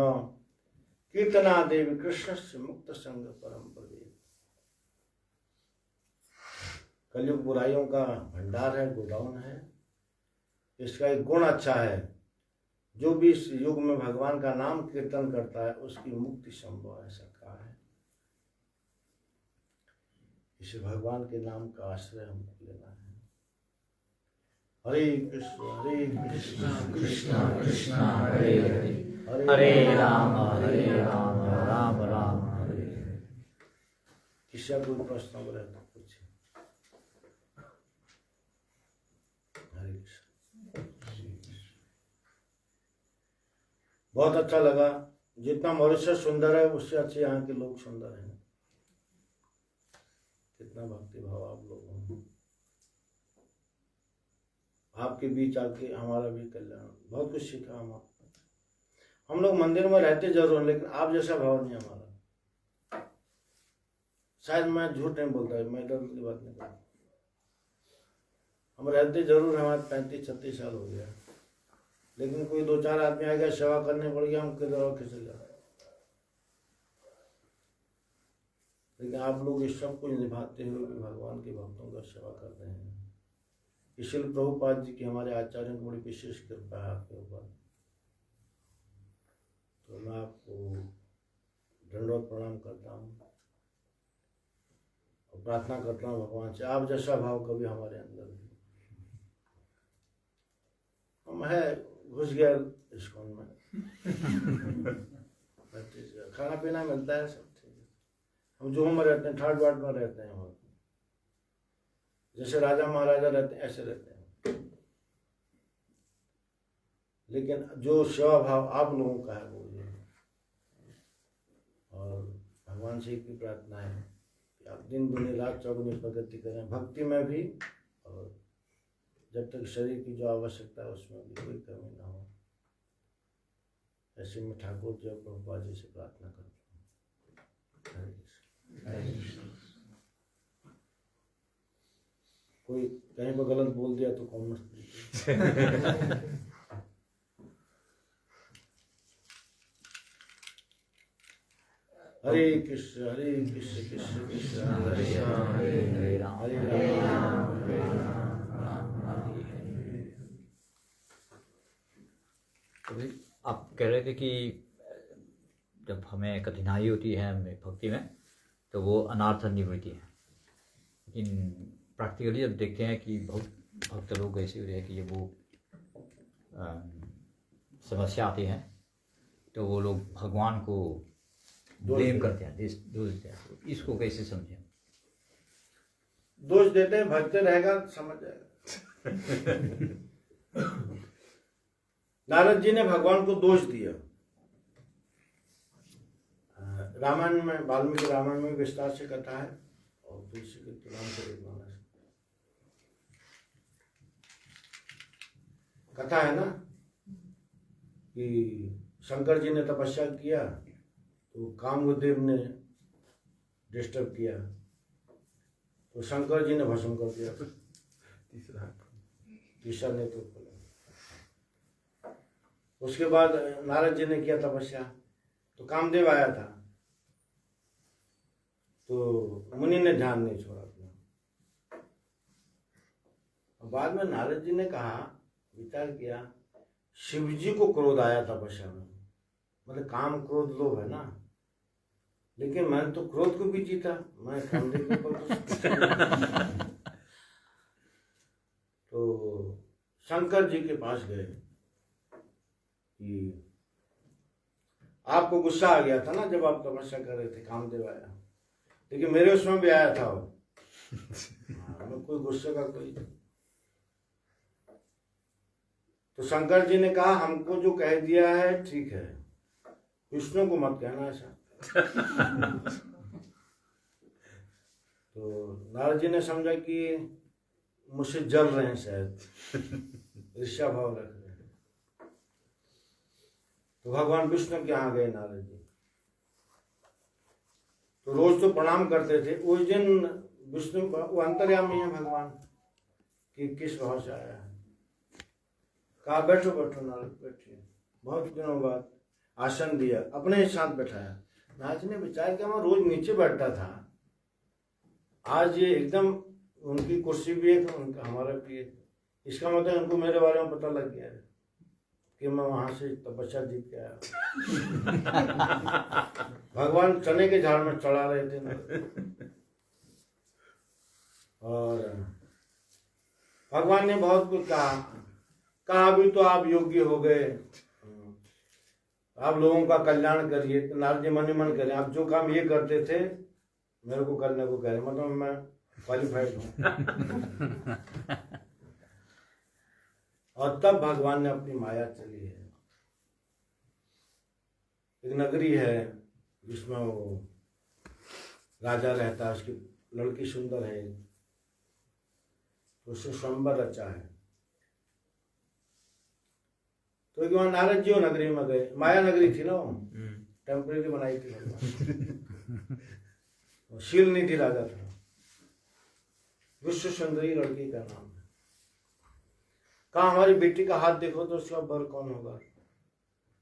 कीर्तना देवी कृष्ण से मुक्त संग परम प्रदेव। कलयुग बुराइयों का भंडार है, गोडाउन है। इसका एक गुण अच्छा है, जो भी इस युग में भगवान का नाम कीर्तन करता है उसकी मुक्ति संभव है, ऐसा कहा है। इसे भगवान के नाम का आश्रय हमको लेना है। हरे कृष्ण कृष्ण कृष्ण हरे हरे, हरे राम राम राम हरे हरे। किसी का कोई प्रश्न हो रहा है तो पूछिए। हरे कृष्ण। बहुत अच्छा लगा। जितना मॉरिशस सुंदर है उससे अच्छे यहाँ के लोग सुंदर हैं। कितना भक्ति भाव आप लोगों में। आपके बीच आके हमारा भी कल्याण, बहुत कुछ सीखा हम लोग मंदिर में रहते जरूर, लेकिन आप जैसा भाव नहीं हमारा। शायद मैं झूठ नहीं बोलता, मैं डर की बात नहीं करता। हम रहते जरूर, हमारे 35-36 साल हो गया, लेकिन कोई 2-4 आदमी आ गया, सेवा करने पड़ गया, हम किधर और खिसक जाते। लेकिन आप लोग इस सब कुछ निभाते हुए भी भगवान के भक्तों का सेवा करते हैं। इसलिए प्रभुपाद जी की, हमारे आचार्यों को बड़ी विशेष कृपा है आपके ऊपर। तो मैं आपको दंडवत प्रणाम करता हूँ और प्रार्थना करता हूँ भगवान से, आप जैसा भाव कभी हमारे अंदर भी। हम है घुस गया इस्कॉन में खाना पीना मिलता है, सब ठीक है। हम जो में रहते हैं, 3rd वार्ड में रहते हैं, वहाँ जैसे राजा महाराजा रहते हैं ऐसे रहते हैं। लेकिन जो सेवा भाव आप लोगों का है वो ये, और भगवान से की प्रार्थना है कि आप दिन दुनी रात चौगुनी प्रगति करें, भक्ति में भी, और जब तक शरीर की जो आवश्यकता है उसमें भी कोई कमी ना हो। ऐसे में ठाकुर जी और प्रभुपाद जी से प्रार्थना करता हूँ। कोई कहीं पर गलत बोल दिया तो कौन हरे कृष्ण कृष्ण कृष्ण हरे हरे राम राम आप कह रहे थे कि जब हमें कठिनाई होती है हमें भक्ति में, तो वो अनार्थ निवृत्ति है। लेकिन प्रैक्टिकली जब देखते हैं कि बहुत भक्त लोग ऐसे होते हैं कि वो समस्या आती है, तो वो लोग भगवान को ब्लेम करते हैं, दोष देते हैं। तो इसको कैसे समझें? दोष देते हैं, भजते रहेगा समझ जाएगा। नारद जी ने भगवान को दोष दिया। रामायण में, वाल्मीकि रामायण में विस्तार से कथा है, और तुलसी के तुलसीदास कथा है ना, कि शंकर जी ने तपस्या किया तो कामदेव ने डिस्टर्ब किया, तो शंकर जी ने भस्म कर दिया तीसरा नेत्र खोला। उसके बाद नारद जी ने किया तपस्या, तो कामदेव आया था, तो मुनि ने ध्यान नहीं छोड़ा अपना। बाद में नारद जी ने कहा, विचार किया, शिव जी को क्रोध आया तपस्या में, मतलब काम क्रोध लोभ है ना, लेकिन मैंने तो क्रोध को भी जीता, मैं कामदेव के ऊपर तो शंकर जी के पास गए कि आपको गुस्सा आ गया था ना जब आप तपस्या कर रहे थे, कामदेव आया, लेकिन मेरे उसमें भी आया था वो। मैं कोई गुस्से का कोई। तो शंकर जी ने कहा, हमको जो कह दिया है ठीक है, विष्णु को मत कहना ऐसा। तो नारद जी ने समझा कि मुझसे जल रहे हैं शायद, ईर्ष्या भाव रख रहे हैं। तो भगवान विष्णु के यहाँ गए नारद जी, तो रोज तो प्रणाम करते थे। उस दिन विष्णु वो अंतर्यामी है भगवान कि किस भाव से आया है। कहा बैठो बैठो नारद, बैठिए। बहुत दिनों बाद आसन दिया, अपने ही साथ बैठाया। नारद जी ने विचार किया, मैं रोज नीचे बैठता था, आज ये एकदम उनकी कुर्सी भी है तो उनका हमारा भी है, इसका मतलब उनको मेरे बारे में पता लग गया है कि मैं वहां से तपस्या जीत के आया। भगवान चने के झाड़ में चढ़ा रहे थे ना, और भगवान ने बहुत कुछ कहा अभी तो आप योग्य हो गए, आप लोगों का कल्याण करिए। तो नारद जी मन ही मन करें, आप जो काम ये करते थे मेरे को करने को कह रहे, मतलब मैं क्वालिफाइड हूं। और तब भगवान ने अपनी माया चली है। एक नगरी है जिसमें वो राजा रहता है, उसकी लड़की सुंदर है, तो उससे स्वयंवर रचा है। तो एक बार नारद जी वो नगरी में गए, माया नगरी थी ना वो, टेम्परेरी बनाई थी। शील निधि राजा था, विश्व सुंदरी लड़की का नाम है। कहा हमारी बेटी का हाथ देखो तो उसका वर कौन होगा।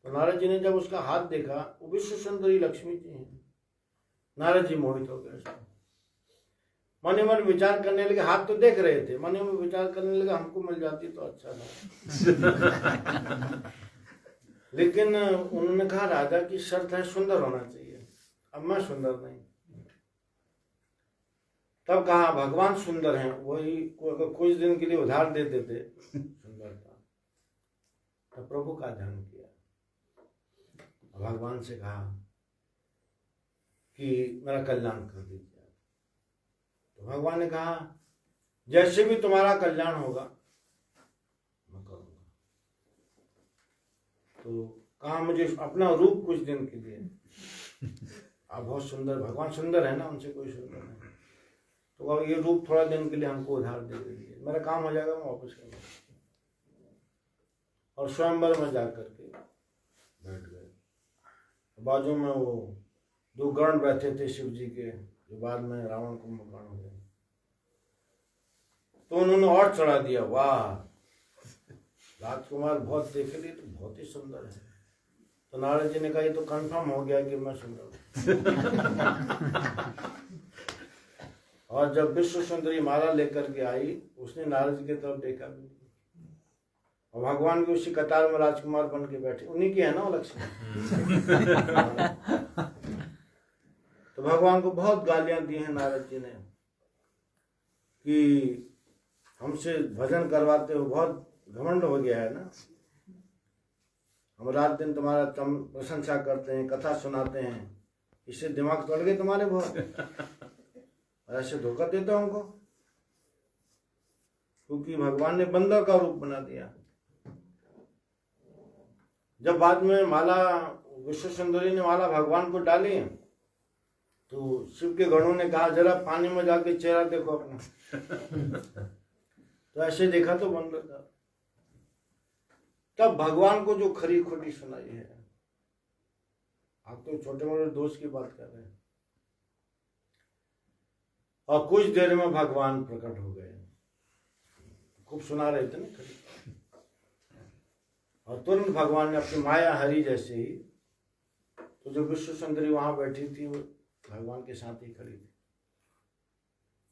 तो नारद जी ने जब उसका हाथ देखा, वो विश्व सुंदरी लक्ष्मी जी हैं। नारद जी मोहित हो गए। मन ही मन विचार करने लगे, हाथ तो देख रहे थे, मन ही मन विचार करने लगे, हमको मिल जाती तो अच्छा था। लेकिन उन्होंने कहा राजा की शर्त है सुंदर होना चाहिए, अब मैं सुंदर नहीं। तब कहा भगवान सुंदर हैं, वही कुछ दिन के लिए उधार दे देते सुंदरता। तब प्रभु का ध्यान किया, भगवान से कहा कि मेरा कल्याण कर दीजिए। तो भगवान ने कहा जैसे भी तुम्हारा कल्याण होगा मैं करूंगा। तो कहा मुझे अपना रूप कुछ दिन के लिए, आप बहुत सुंदर, भगवान सुंदर है ना, उनसे कोई सुंदर नहीं, तो ये रूप थोड़ा दिन के लिए हमको उधार दे दीजिए, मेरा काम हो जाएगा, मैं वापस करूंगा। और स्वयंवर में जाकर के बैठ गए। बाजू में वो दो गण बैठे थे शिव जी के, जो बाद में रावण को मकान हो गए। तो उन्होंने और चढ़ा दिया, वाह राजकुमार बहुत देखे लिए तो बहुत ही सुंदर है। तो नारद जी ने कहा ये तो कंफर्म हो गया कि मैं सुंदर हूं। और जब विश्व सुंदरी माला लेकर के आई, उसने नारद जी की तरफ देखा भी, और भगवान भी उसी कतार में राजकुमार बन के बैठे, उन्हीं की है ना वो लक्ष्मी। तो भगवान को बहुत गालियां दी हैं नारद जी ने कि हमसे भजन करवाते हो, बहुत घमंड हो गया है ना, हम रात दिन तुम्हारा प्रशंसा करते हैं, कथा सुनाते हैं, इससे दिमाग तोड़ गए तुम्हारे बहुत, ऐसे धोखा देता हमको। क्योंकि भगवान ने बंदर का रूप बना दिया। जब बाद में माला विश्व सुंदरी ने माला भगवान को डाली, तो शिव के गणों ने कहा जरा पानी में जाके चेहरा देखो अपना। तो ऐसे देखा तो बंदर था। तब भगवान को जो खरी खोटी सुनाई है। आप तो छोटे मोटे दोस्त की बात कर रहे हैं। और कुछ देर में भगवान प्रकट हो गए। खूब सुना रहे थे ना, और तुरंत भगवान ने अपनी माया हरी जैसे ही, तो जो विश्व सुंदरी वहां बैठी थी वो भगवान के साथ ही खड़ी थी।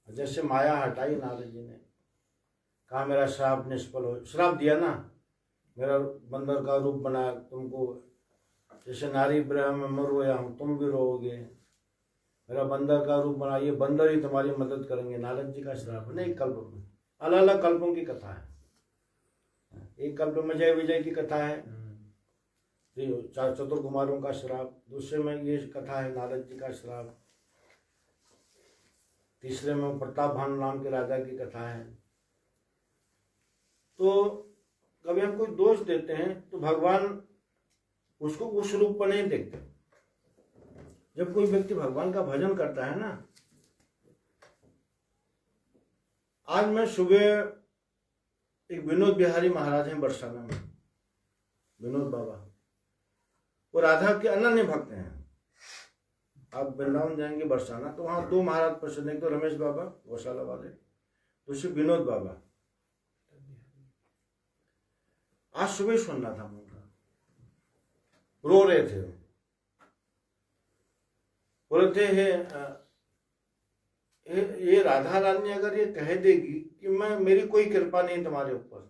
जैसे माया हटाई, नारद जी ने कहा मेरा श्राप निष्फल हो, श्राप दिया ना, मेरा बंदर का रूप बनाया तुमको, जैसे नारी ब्रह्म में मैं रोया हूं तुम भी रोओगे, मेरा बंदर का रूप बना, ये बंदर ही तुम्हारी मदद करेंगे। नारद जी का श्राप है। नहीं, कल्प में अलग अलग कल्पों की कथा है। एक कल्प में जय विजय की कथा है, चार चतुर कुमारों का श्राप, दूसरे में ये कथा है नारद जी का श्राप, तीसरे में प्रताप भानु नाम के राजा की कथा है। तो कभी हम कोई दोष देते हैं तो भगवान उसको उस रूप पर नहीं देखते। जब कोई व्यक्ति भगवान का भजन करता है ना, आज मैं सुबह एक विनोद बिहारी महाराज हैं बरसाना में, विनोद बाबा, वो राधा के अनन्य भक्त हैं। आप वृंदावन जाएंगे बरसाना तो वहां दो महाराज प्रसिद्ध हैं, एक तो रमेश बाबा गौशाला वाले, दूसरे विनोद बाबा। आज सुबह सुनना था मुझे, रो रहे थे, बोल रहे थे ये राधा रानी अगर ये कह देगी कि मैं, मेरी कोई कृपा नहीं तुम्हारे ऊपर,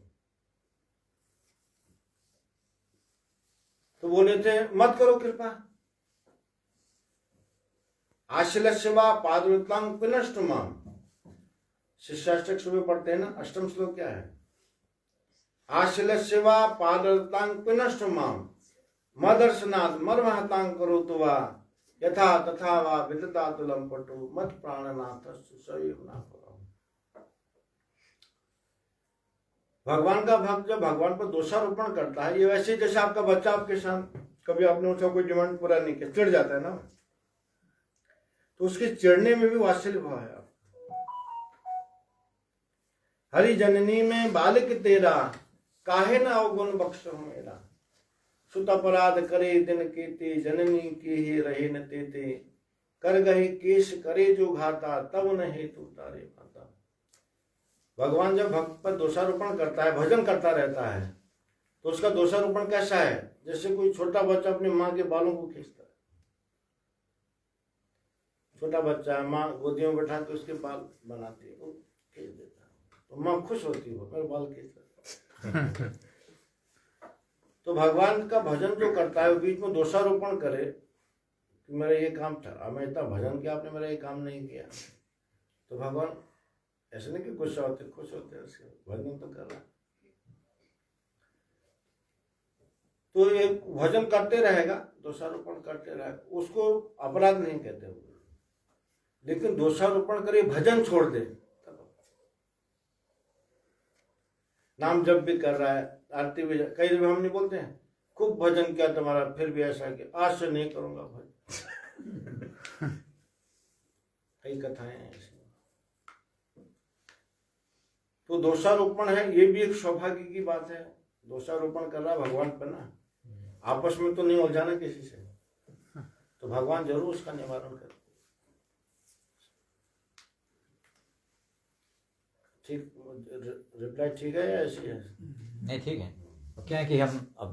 तो बोले थे मत करो कृपा। आश्लस्यवा पादवृत्तांग पिनष्टमाम, शिष्याष्टक सुबह पढ़ते हैं ना, अष्टम श्लोक क्या है? आश्लस्यवा पादवृत्तांग पिनष्टमाम मदर्शनाथ मर्महतांग करो तो वा यथा तथा वा विदतातुलम पटु मत प्राणनाथ सदैव ना करो। भगवान का भक्त जब भगवान पर दोषारोपण करता है, ये वैसे जैसे आपका बच्चा आपके साथ कभी आपने उसका कोई डिमांड पूरा नहीं किया, चिढ़ जाता है ना, तो उसके चिढ़ने में भी वात्सल्य भाव है। हरि जननी में बालक तेरा काहे न अवगुण बख्श हो मेरा, सुत अपराध करे दिन केते जननी के ही रहे न तेते, कर गहे केश करे जो घाता तब न हेतु तारे माता। भगवान जब भक्त पर दोषारोपण करता है, भजन करता रहता है, तो उसका दोषारोपण कैसा है? जैसे कोई छोटा बच्चा अपनी माँ के बालों को खींचता है। छोटा बच्चा है, माँ गोदी में बैठा के उसके बाल बनाती है, वो खींच देता है, तो माँ खुश होती है, मेरे बाल खींचता है। तो भगवान का भजन जो करता है वो बीच में दोषारोपण करे कि मेरा ये काम था, मैं इतना भजन किया, आपने मेरा ये काम नहीं किया, तो भगवान ऐसे नहीं कि गुस्सा होते, खुश होते हैं, उसके भजन तो कर रहा। तो ये भजन करते रहेगा, दोषारोपण करते रहेगा, उसको अपराध नहीं कहते वो, लेकिन दोषारोपण करे, भजन छोड़ दे, नाम जब भी कर रहा है, आरती भी, कई जगह हम नहीं बोलते हैं खूब भजन किया तुम्हारा, फिर भी ऐसा कि आज से नहीं करूंगा भजन। कई कथाएं हैं ऐसी। तो दोषारोपण है, ये भी एक सौभाग्य की बात है। दोषारोपण कर रहा है भगवान पर ना, आपस में तो नहीं उलझाना किसी से, तो भगवान जरूर उसका निवारण करे। ठीक, रिप्लाई ठीक है या ऐसी है? नहीं ठीक है। क्या है कि हम अब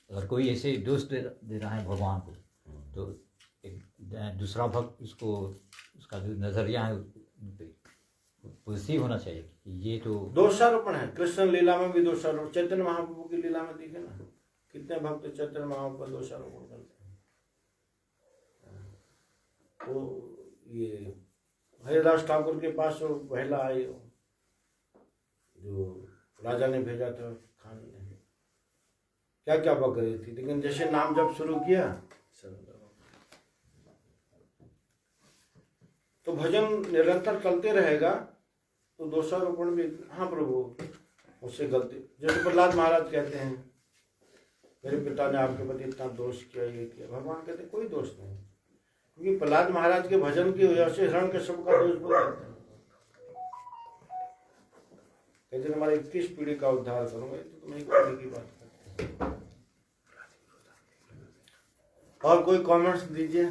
अगर कोई ऐसे दोष दे रहा है भगवान को, तो एक दूसरा भक्त उसको, उसका जो नजरिया है पॉजिटिव होना चाहिए कि ये तो दोषारोपण है। कृष्ण लीला में भी दोषारोपण, चैतन्य महाप्रभु की लीला में देखे ना, कितने भक्त चैतन्य महाप्रभु पर दोषारोपण करते हैं। तो ये हरिदास ठाकुर के पास वो महिला आई जो राजा ने भेजा था खाने ने, क्या क्या बक रही थी, लेकिन जैसे नाम जब शुरू किया तो भजन निरंतर चलते रहेगा, तो दोषारोपण भी, हाँ प्रभु उससे गलती, जैसे प्रहलाद महाराज कहते हैं मेरे पिता ने आपके प्रति इतना दोष किया, ये किया, भगवान कहते कोई दोष नहीं, क्योंकि प्रहलाद महाराज के भजन की वजह से हिरण्यकश्यप का दोष बोल जाता है। कहते हमारे 21 पीढ़ी का उद्धार करूंगा, तो तुम एक पीढ़ी की बात करते हैं। और कोई कमेंट्स दीजिए।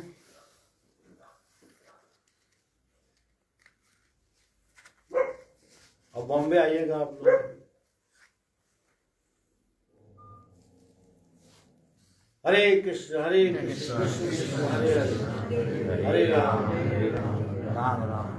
आगे आइएगा आप लोग। हरे कृष्ण कृष्ण कृष्ण हरे हरे, हरे राम राम राम